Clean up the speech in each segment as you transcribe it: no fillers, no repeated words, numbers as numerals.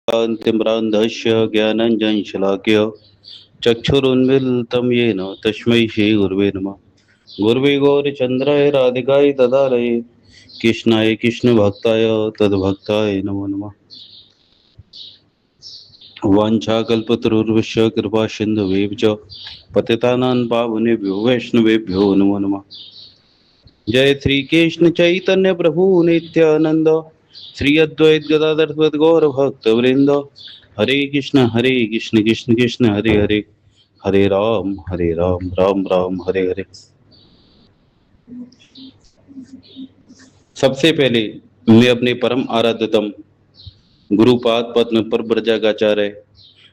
तिम्रान्धस्य ज्ञानञ्जनशलाकया चक्षुरुन्मीलितं येन तस्मै श्रीगुरुवे नमः। गुरुवे गौरचन्द्राय राधिकाय तदालये कृष्णाय कृष्णभक्ताय तद्भक्ताय नमो नमः। वाञ्छाकल्पतरुर्भ्यश्च कृपा सिन्धुभ्यश्च च पतितानां पावनेभ्यो वैष्णवेभ्यो नमो नमः। जय श्री कृष्ण चैतन्य प्रभु नित्यानंद श्री अद्वैत गदाधर गौर भक्त वृंद हरे कृष्ण कृष्ण कृष्ण हरे हरे हरे राम राम राम हरे हरे। सबसे पहले मैं अपने परम आराध्यतम गुरुपाद पद्म पर ब्रजाचार्य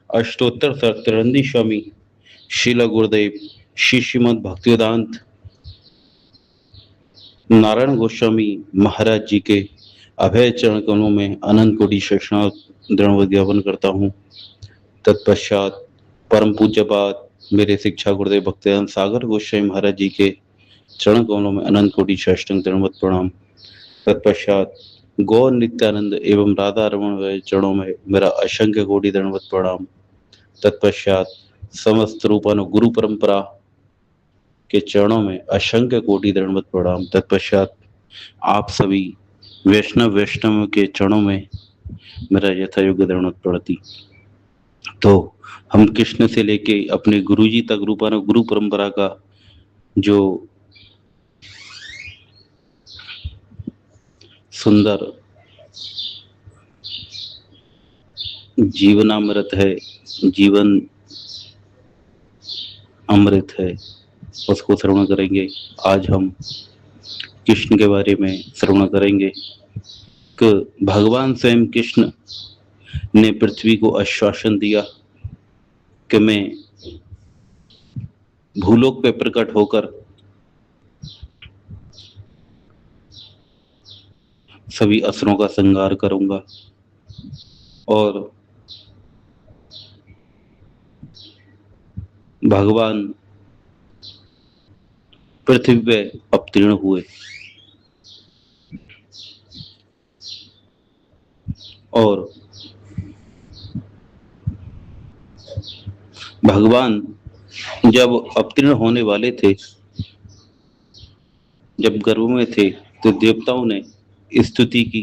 अष्टोत्तर सत्यनंदी स्वामी शिला गुरुदेव श्री श्रीमद भक्तिवेदांत नारायण गोस्वामी महाराज जी के अभय चरण कमलों में अनंत कोटि शैक्षणिक दृढ़ ज्ञापन करता हूँ। तत्पश्चात परम पूज्यपाद मेरे शिक्षा गुरुदेव भक्तिवेदांत सागर गोस्वामी महाराज जी के चरण कमलों में अनंत कोटि शैक्षणिक दृढ़ प्रणाम। तत्पश्चात गौर नित्यानंद एवं राधा रमण चरणों में मेरा असंख्य कोटि दंडवत प्रणाम। तत्पश्चात समस्त रूपानु गुरु परंपरा के चरणों में असंख्य कोटि दंडवत प्रणाम। तत्पश्चात आप सभी वैष्णव के चरणों में मेरा यथायोग्य दंडवत प्रणाति। तो हम कृष्ण से लेके अपने गुरुजी तक रूपानु गुरु परंपरा का जो सुंदर जीवनामृत है, जीवन अमृत है, उसको श्रवण करेंगे। आज हम कृष्ण के बारे में श्रवण करेंगे कि भगवान स्वयं कृष्ण ने पृथ्वी को आश्वासन दिया कि मैं भूलोक पे प्रकट होकर सभी असुरों का संहार करूंगा और भगवान पृथ्वी पे अवतीर्ण हुए और भगवान जब अवतीर्ण होने वाले थे, जब गर्भ में थे, तो देवताओं ने स्तुति की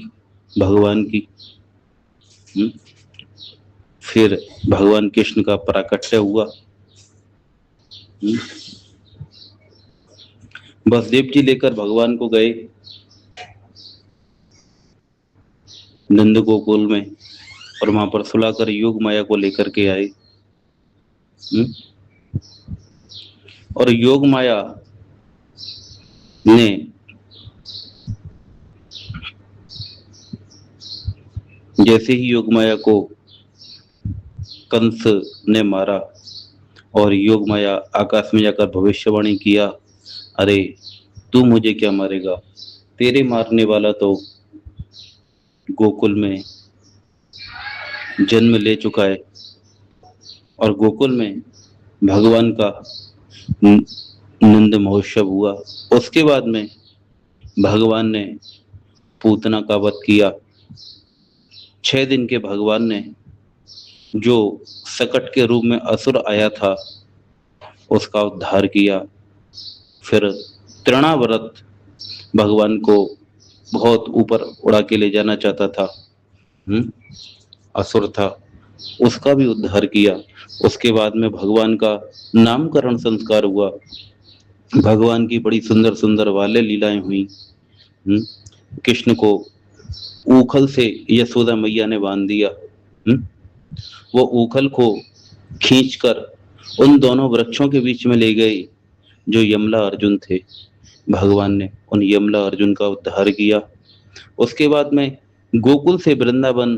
भगवान की। फिर भगवान कृष्ण का प्राकट्य हुआ। वसुदेव जी लेकर भगवान को गए नंद गोकुल में और वहां पर सुलाकर योग माया को लेकर के आए। और योग माया ने जैसे ही योग माया को कंस ने मारा और योग माया आकाश में जाकर भविष्यवाणी किया, अरे तू मुझे क्या मारेगा, तेरे मारने वाला तो गोकुल में जन्म ले चुका है। और गोकुल में भगवान का नंद महोत्सव हुआ। उसके बाद में भगवान ने पूतना का वध किया। 6 दिन के भगवान ने जो सकट के रूप में असुर आया था उसका उद्धार किया। फिर तृणाव्रत भगवान को बहुत ऊपर उड़ा के ले जाना चाहता था, असुर था, उसका भी उद्धार किया। उसके बाद में भगवान का नामकरण संस्कार हुआ। भगवान की बड़ी सुंदर सुंदर वाले लीलाएं हुई। कृष्ण को ऊखल से यशोदा मैया ने बांध दिया। वो ऊखल को खींचकर उन दोनों वृक्षों के बीच में ले गए जो यमला अर्जुन थे। भगवान ने उन यमला अर्जुन का उद्धार किया। उसके बाद में गोकुल से वृंदावन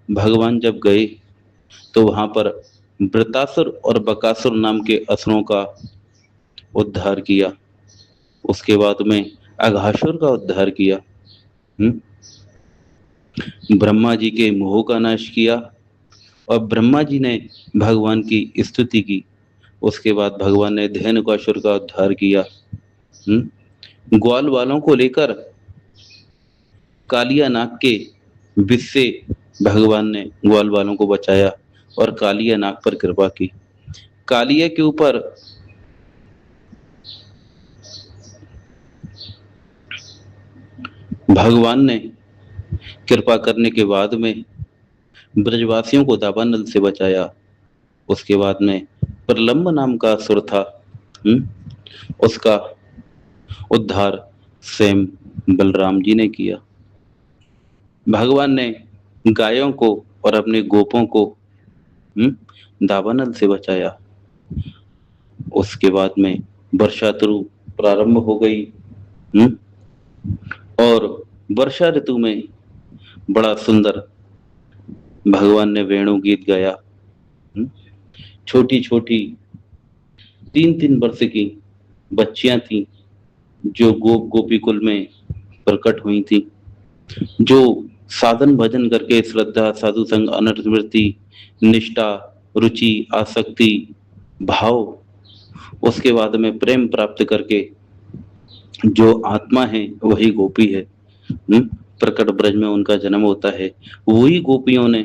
भगवान जब गए तो वहां पर वृतासुर और बकासुर नाम के असुरों का उद्धार किया। उसके बाद में अघासुर का उद्धार किया। ब्रह्मा जी के मोह का नाश किया और ब्रह्मा जी ने भगवान की स्तुति की। उसके बाद भगवान ने धेनुकासुर का उद्धार किया। ग्वाल वालों को लेकर कालिया नाग के विष से भगवान ने ग्वाल वालों को बचाया और कालिया नाग पर कृपा की। कालिया के ऊपर भगवान ने कृपा करने के बाद में ब्रजवासियों को दावानल से बचाया। उसके बाद में प्रलंब नाम का असुर था, उसका उद्धार स्वयं बलराम जी ने किया। भगवान ने गायों को और अपने गोपों को दावानल से बचाया। उसके बाद में वर्षा ऋतु प्रारंभ हो गई, और वर्षा ऋतु में बड़ा सुंदर भगवान ने वेणु गीत गाया। छोटी छोटी 3-3 वर्ष की बच्चियां थी जो गोप गोपी कुल में प्रकट हुई थी, जो साधन भजन करके श्रद्धा साधु संग अनर्थ वृत्ति निष्ठा रुचि आसक्ति भाव, उसके बाद में प्रेम प्राप्त करके जो आत्मा है वही गोपी है। प्रकट ब्रज में उनका जन्म होता है। वही गोपियों ने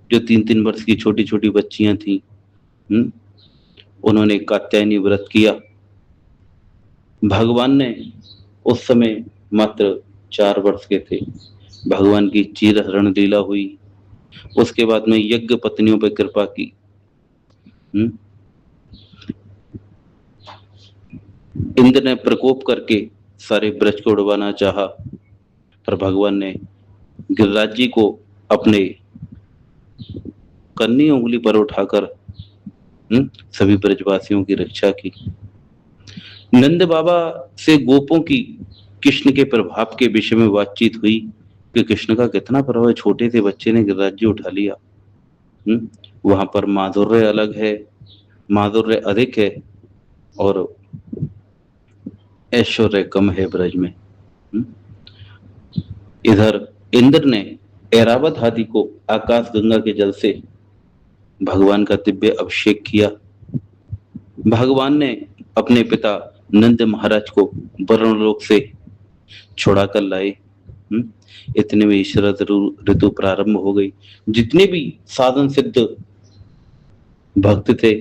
जो 3-3 वर्ष की छोटी छोटी बच्चियां थी, उन्होंने कात्यायनी व्रत किया। भगवान ने उस समय मात्र 4 वर्ष के थे। भगवान की चीर हरण लीला हुई। उसके बाद में यज्ञ पत्नियों पर कृपा की। इंद्र ने प्रकोप करके सारे ब्रज को उड़वाना चाहा, पर भगवान ने गिरिराज जी को अपने कन्नी उंगली पर उठाकर सभी ब्रजवासियों की रक्षा की। नंद बाबा से गोपों की कृष्ण के प्रभाव के विषय में बातचीत हुई कि कृष्ण का कितना प्रभाव है। छोटे से बच्चे ने गिरिराज जी उठा लिया। वहां पर माधुर्य अलग है, माधुर्य अधिक है, और ऐश्वर्य कम है ब्रज में। इधर इंद्र ने ऐरावत हाथी को आकाश गंगा के जल से भगवान का दिव्य अभिषेक किया। भगवान ने अपने पिता नंद महाराज को वरुण लोक से छुड़ा कर लाए। इतने में शरद ऋतु प्रारंभ हो गई। जितने भी साधन सिद्ध भक्त थे,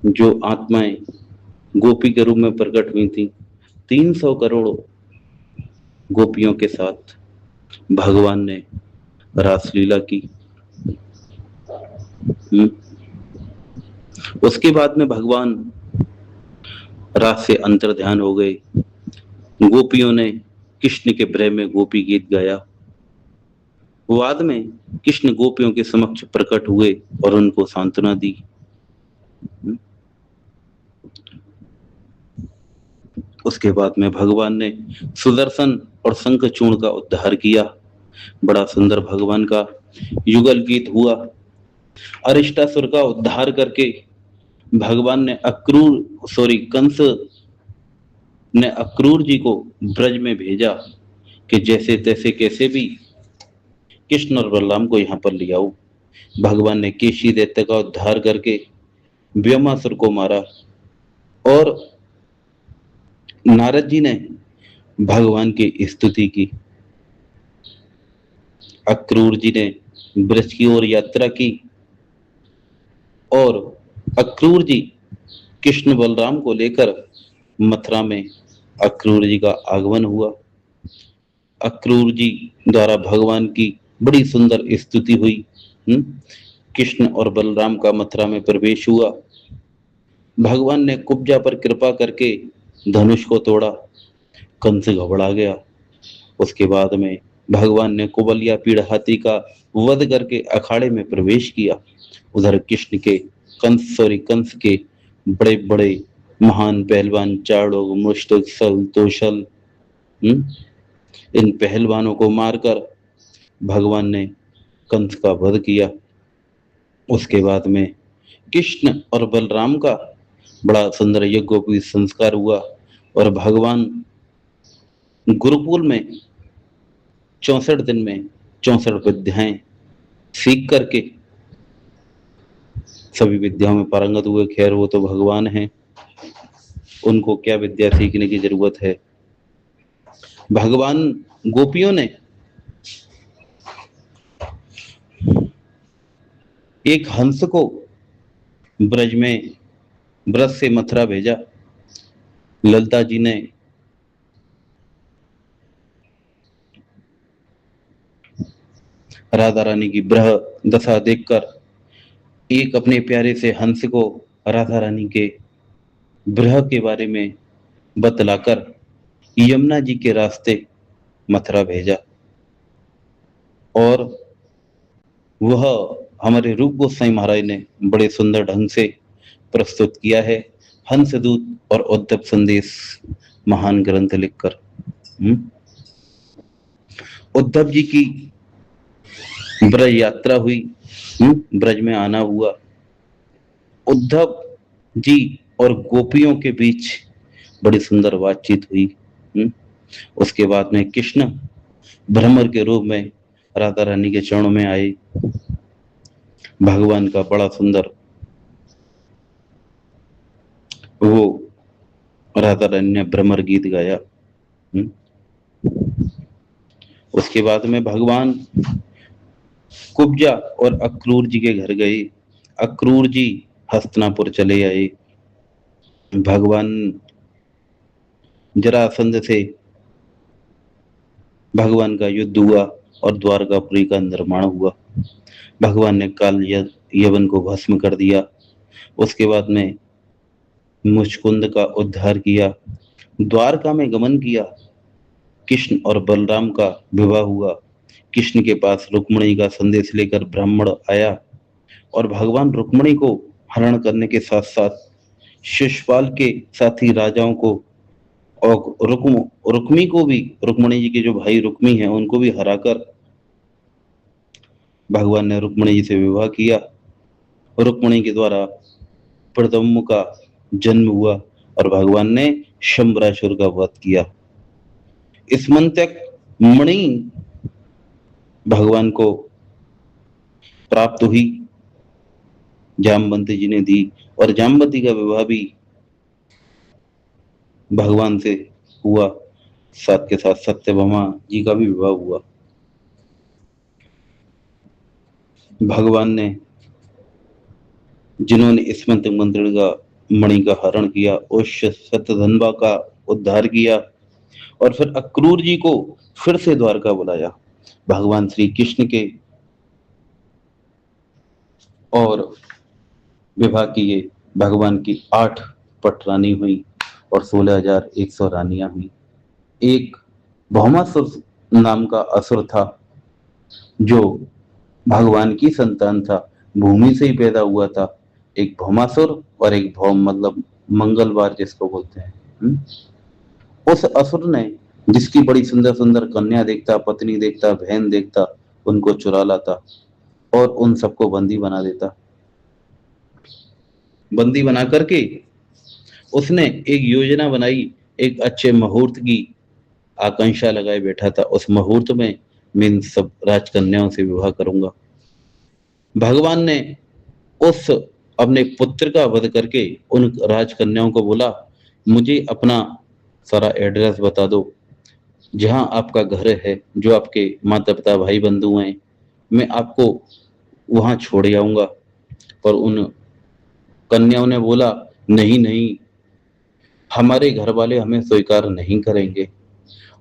जो आत्माएं गोपी के रूप में प्रकट हुई थी, 300 करोड़ गोपियों के साथ भगवान ने रासलीला की। उसके बाद में भगवान रास से अंतर ध्यान हो गए। गोपियों ने कृष्ण के प्रेम में गोपी गीत गाया। बाद में कृष्ण गोपियों के समक्ष प्रकट हुए और उनको सांत्वना दी। उसके बाद में भगवान ने सुदर्शन और शंखचूर्ण का उद्धार किया। बड़ा सुंदर भगवान का युगल गीत हुआ। अरिष्टासुर का उद्धार करके भगवान ने कंस ने अक्रूर जी को ब्रज में भेजा कि जैसे तैसे कैसे भी कृष्ण और बलराम को यहाँ पर ले आओ। भगवान ने केशी दैत्य का उद्धार करके व्योमासुर को मारा, और नारद जी ने भगवान की स्तुति की। अक्रूर जी ने ब्रज की ओर यात्रा की, और अक्रूर जी कृष्ण बलराम को लेकर मथुरा में अक्रूर जी का आगमन हुआ। अक्रूर जी द्वारा भगवान की बड़ी सुंदर स्तुति हुई। कृष्ण और बलराम का मथुरा में प्रवेश हुआ। भगवान ने कुब्जा पर कृपा करके धनुष को तोड़ा। कंस घबरा गया। उसके बाद में भगवान ने कुबलिया पीड़ हाथी का वध करके अखाड़े में प्रवेश किया। उधर कृष्ण के कंस के बड़े बड़े महान पहलवान चाड़ोग मुष्टक सल तोशल, इन पहलवानों को मारकर भगवान ने कंस का वध किया। उसके बाद में कृष्ण और बलराम का बड़ा सुंदर यज्ञोपवीत संस्कार हुआ, और भगवान गुरुकुल में 64 दिन में 64 विद्याएं सीख करके सभी विद्याओं में पारंगत हुए। खैर वो तो भगवान हैं, उनको क्या विद्या सीखने की जरूरत है। भगवान गोपियों ने एक हंस को ब्रज में ब्रज से मथुरा भेजा। ललिता जी ने राधा रानी की ब्रह दशा देखकर एक अपने प्यारे से हंस को राधा रानी के ब्रह के बारे में बतलाकर यमुना जी के रास्ते मथुरा भेजा। और वह हमारे रूप गोस्वामी महाराज ने बड़े सुंदर ढंग से प्रस्तुत किया है, हंसदूत और उद्धव संदेश महान ग्रंथ लिखकर। उद्धव जी की ब्रज यात्रा हुई, ब्रज में आना हुआ। उद्धव जी और गोपियों के बीच बड़ी सुंदर बातचीत हुई। उसके बाद में कृष्ण भ्रमर के रूप में राधा रानी के चरणों में आए। भगवान का बड़ा सुंदर वो राधा रानी ने भ्रमर गीत गाया। उसके बाद में भगवान कुब्जा और अक्रूर जी के घर गए। अक्रूर जी हस्तिनापुर चले आए। भगवान जरासंध से भगवान का युद्ध हुआ और द्वारकापुरी का निर्माण हुआ। भगवान ने काल यवन को भस्म कर दिया। उसके बाद में मुचकुंद का उद्धार किया, द्वारका में गमन किया। कृष्ण और बलराम का विवाह हुआ। कृष्ण के पास रुक्मिणी का संदेश लेकर ब्राह्मण आया और भगवान रुक्मिणी को हरण करने के साथ साथ शिशुपाल के साथी राजाओं को और रुक्मी को भी, रुक्मिणी जी के जो भाई रुक्मी हैं उनको भी हराकर भगवान ने रुक्मिणी जी से विवाह किया। रुक्मिणी के द्वारा प्रद्युम्न का जन्म हुआ और भगवान ने शंबरासुर का वध किया। स्मंतक मणि भगवान को प्राप्त हुई, जामवंती जी ने दी और जामवंती का विवाह भी भगवान से हुआ। साथ के साथ सत्यभामा जी का भी विवाह हुआ। भगवान ने जिन्होंने स्मंतक मंदिर का मणि का हरण किया उस सत्यधनवा का उद्धार किया और फिर अक्रूर जी को फिर से द्वारका बुलाया। भगवान श्री कृष्ण के और विवाह किए। भगवान की 8 पटरानी हुई और 16,100 रानियां हुई। एक भौमासुर नाम का असुर था जो भगवान की संतान था, भूमि से ही पैदा हुआ था। एक भौमासुर और एक भौम मतलब मंगलवार जिसको बोलते हैं। उस असुर ने जिसकी बड़ी सुंदर सुंदर कन्या देखता, पत्नी देखता, बहन देखता, उनको चुरा लाता और उन सबको बंदी बना देता। बंदी बना करके उसने एक योजना बनाई, एक अच्छे मुहूर्त की आकांक्षा लगाए बैठा था। उस मुहूर्त में मैं इन सब राजकन्याओं से विवाह करूंगा। भगवान ने उस अपने पुत्र का वध करके उन राजकन्याओं को बोला, मुझे अपना सारा एड्रेस बता दो, जहां आपका घर है, जो आपके माता पिता भाई बंधु हैं, मैं आपको वहां छोड़ आऊंगा। पर उन कन्याओं ने बोला, नहीं नहीं, हमारे घर वाले हमें स्वीकार नहीं करेंगे,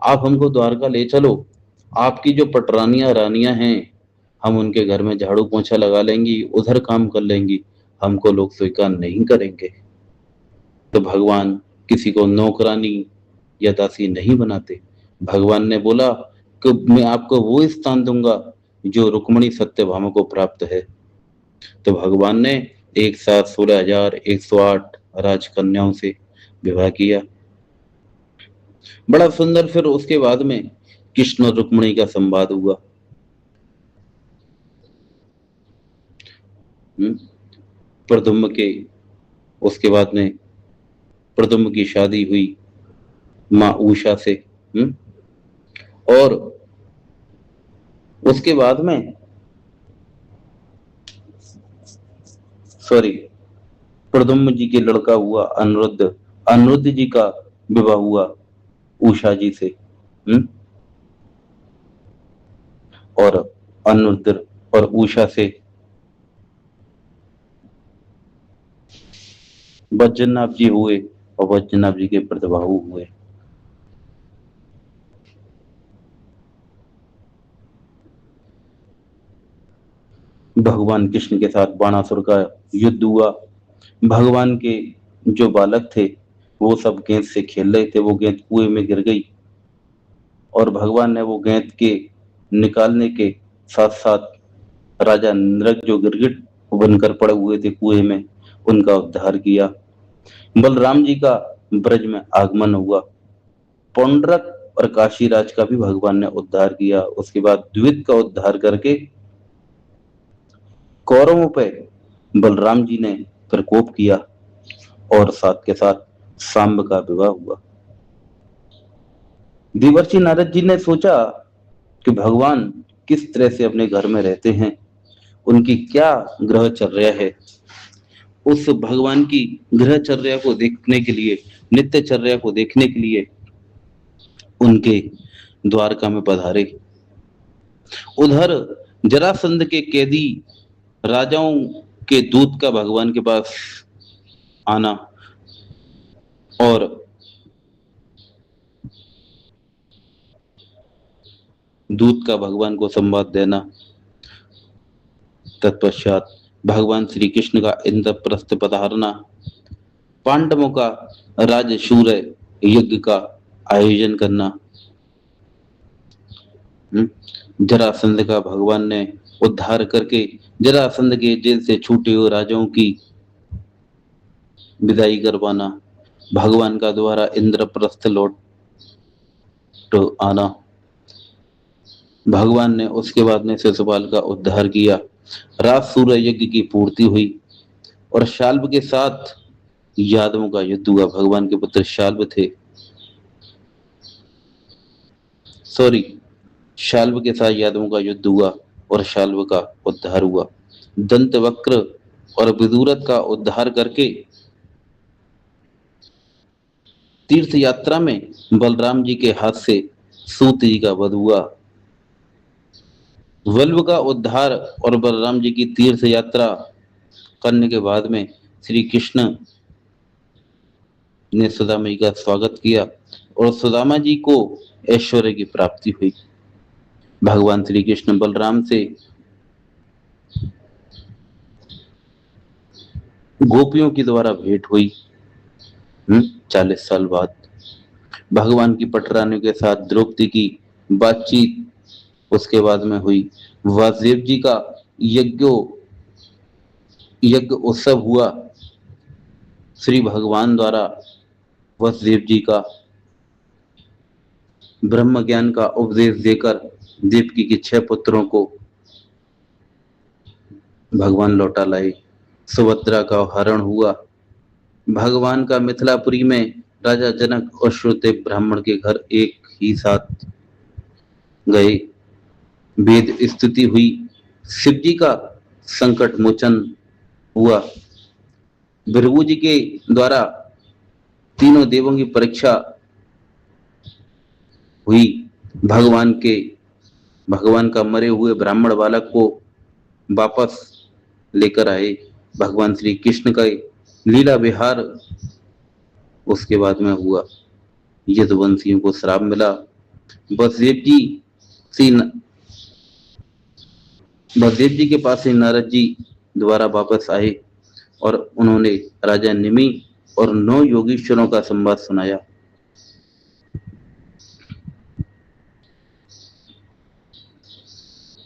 आप हमको द्वारका ले चलो, आपकी जो पटरानियां रानियां हैं हम उनके घर में झाड़ू पोछा लगा लेंगी, उधर काम कर लेंगी, हमको लोग स्वीकार नहीं करेंगे। तो भगवान किसी को नौकरानी या दासी नहीं बनाते। भगवान ने बोला कि मैं आपको वो स्थान दूंगा जो रुक्मिणी सत्यभामा को प्राप्त है। तो भगवान ने एक साथ 16,108 राजकन्याओं से विवाह किया। बड़ा सुंदर फिर उसके बाद में कृष्ण और रुक्मिणी का संवाद हुआ। प्रद्युम्न के उसके बाद में प्रद्युम्न की शादी हुई माँ उषा से। और उसके बाद में सॉरी प्रद्युम्न जी के लड़का हुआ अनिरुद्ध, अनिरुद्ध जी का विवाह हुआ उषा जी से। और अनिरुद्ध और उषा से वज्रनाभ जी हुए और वज्रनाभ जी के प्रतिबाहु हुए। भगवान कृष्ण के साथ बाणासुर का युद्ध हुआ। भगवान के जो बालक थे वो सब गेंद से खेल रहे थे, वो गेंद कुएं में गिर गई और भगवान ने वो गेंद के निकालने के साथ साथ राजा नृग जो गिरगिट बनकर पड़े हुए थे कुएं में, उनका उद्धार किया। बलराम जी का ब्रज में आगमन हुआ। पौंड्रक और काशीराज का भी भगवान ने उद्धार किया। उसके बाद द्वित का उद्धार करके कौरवों पे बलराम जी ने प्रकोप किया और साथ के साथ सांब का विवाह हुआ। देवर्षि नारद जी ने सोचा कि भगवान किस तरह से अपने घर में रहते हैं, उनकी क्या ग्रहचर्या है। उस भगवान की ग्रहचर्या को देखने के लिए, नित्यचर्या को देखने के लिए उनके द्वारका में पधारे। उधर जरासंध के कैदी राजाओं के दूत का भगवान के पास आना और दूत का भगवान को संवाद देना। तत्पश्चात भगवान श्री कृष्ण का इंद्रप्रस्थ पधारना, पांडवों का राजशूर यज्ञ का आयोजन करना, जरासंध का भगवान ने उद्धार करके जरासंध के जेल से छूटे हुए राजाओं की विदाई करवाना, भगवान का द्वारा इंद्रप्रस्थ लौट आना। भगवान ने उसके बाद में शिशुपाल का उद्धार किया। रात सूर्य यज्ञ की पूर्ति हुई और शाल्व के साथ यादवों का युद्ध हुआ। भगवान के पुत्र शाल्व थे, सॉरी, शाल्व के साथ यादवों का युद्ध हुआ और शाल्व का उद्धार हुआ। दंतवक्र और विदुरथ का उद्धार करके तीर्थ यात्रा में बलराम जी के हाथ से सूत जी का वध हुआ। वल्लभ का उद्धार और बलराम जी की तीर्थ यात्रा करने के बाद में श्री कृष्ण ने सुदामा जी का स्वागत किया और सुदामा जी को ऐश्वर्य की प्राप्ति हुई। भगवान श्री कृष्ण बलराम से गोपियों के द्वारा भेंट हुई 40 साल बाद। भगवान की पटरानियों के साथ द्रौपदी की बातचीत उसके बाद में हुई। वासुदेव जी का यज्ञ उत्सव हुआ। श्री भगवान द्वारा वसुदेव जी का ब्रह्म ज्ञान का उपदेश देकर देवकी के 6 पुत्रों को भगवान लौटा लाए। सुभद्रा का हरण हुआ। भगवान का मिथिलापुरी में राजा जनक और श्रुतदेव ब्राह्मण के घर एक ही साथ गए। वेद स्तुति हुई। शिव जी का संकट मोचन हुआ। भृगु जी के द्वारा तीनों देवों की परीक्षा हुई। भगवान का मरे हुए ब्राह्मण बालक को वापस लेकर आए। भगवान श्री कृष्ण का लीला विहार उसके बाद में हुआ। यदुवंशियों को श्राप मिला। वसुदेव जी से वसुदेव जी के पास से नारद जी दोबारा वापस आए और उन्होंने राजा निमि और 9 योगीश्वरों का संवाद सुनाया।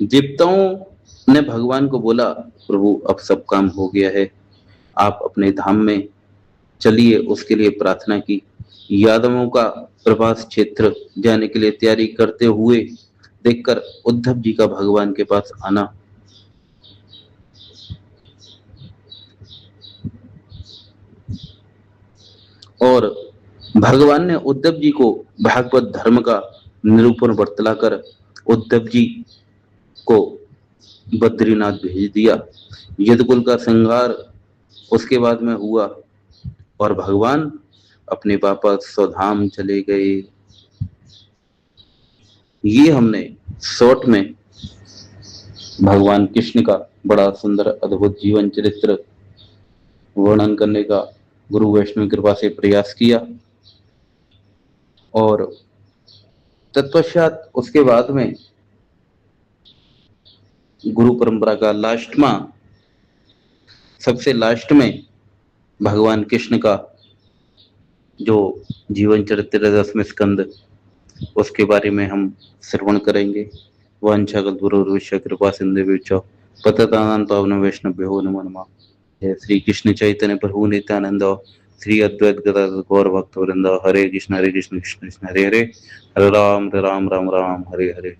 देवताओं ने भगवान को बोला, प्रभु अब सब काम हो गया है, आप अपने धाम में चलिए। उसके लिए प्रार्थना की। यादवों का प्रभास क्षेत्र जाने के लिए तैयारी करते हुए देखकर उद्धव जी का भगवान के पास आना। और भगवान ने उद्धव जी को भागवत धर्म का निरूपण बतलाकर उद्धव जी को बद्रीनाथ भेज दिया। यदुकुल का संहार उसके बाद में हुआ और भगवान अपने वापस स्वधाम चले गए। ये हमने शॉर्ट में भगवान कृष्ण का बड़ा सुंदर अद्भुत जीवन चरित्र वर्णन करने का गुरु वैष्णव कृपा से प्रयास किया। और तत्पश्चात उसके बाद में गुरु परंपरा का सबसे लास्ट में भगवान कृष्ण का जो जीवन चरित्र 10वें स्कंद, उसके बारे में हम श्रवण करेंगे। वांछाकल्पतरुभ्यश्च कृपा सिंधुभ्यश्च पतितानां पावनेभ्यो वैष्णवेभ्यो नमो नमः। जय श्री कृष्ण चैतन्य प्रभु नित्यानंद, श्री अद्वैत गदाधर गौर भक्त वृंद। हरे कृष्ण कृष्ण कृष्ण हरे हरे, हरे राम राम राम हरे हरे।